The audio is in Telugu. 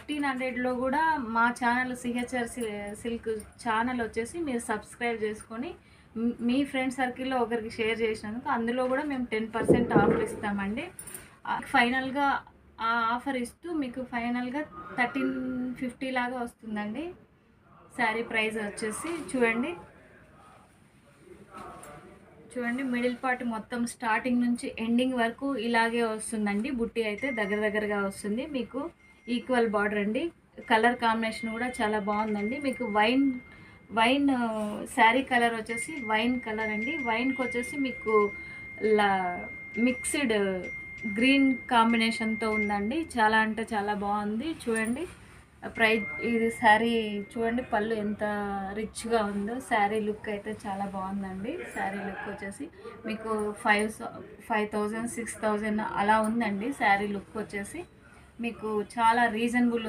1500లో కూడా మా ఛానల్ సిహెచ్ఆర్ సిల్క్ ఛానల్ వచ్చేసి మీరు సబ్స్క్రైబ్ చేసుకొని మీ ఫ్రెండ్ సర్కిల్లో ఒకరికి షేర్ చేసినందుకు అందులో కూడా మేము 10% ఆఫర్ ఇస్తామండి. ఫైనల్గా ఆ ఆఫర్ ఇస్తూ మీకు ఫైనల్గా 1350 లాగా వస్తుందండి. శారీ ప్రైస్ వచ్చేసి చూడండి మిడిల్ పార్ట్ మొత్తం స్టార్టింగ్ నుంచి ఎండింగ్ వరకు ఇలాగే వస్తుందండి. బుట్టి అయితే దగ్గరగా వస్తుంది. మీకు ఈక్వల్ బార్డర్ అండి. కలర్ కాంబినేషన్ కూడా చాలా బాగుందండి. మీకు వైన్ శారీ కలర్ వచ్చేసి వైన్ కలర్ అండి. వైన్కి వచ్చేసి మీకు మిక్స్డ్ గ్రీన్ కాంబినేషన్తో ఉందండి. చాలా అంటే చాలా బాగుంది. చూడండి ప్రైజ్ ఇది శారీ చూడండి, పళ్ళు ఎంత రిచ్గా ఉందో. శారీ లుక్ అయితే చాలా బాగుందండి. శారీ లుక్ వచ్చేసి మీకు 5000 6000 అలా ఉందండి. శారీ లుక్ వచ్చేసి మీకు చాలా రీజనబుల్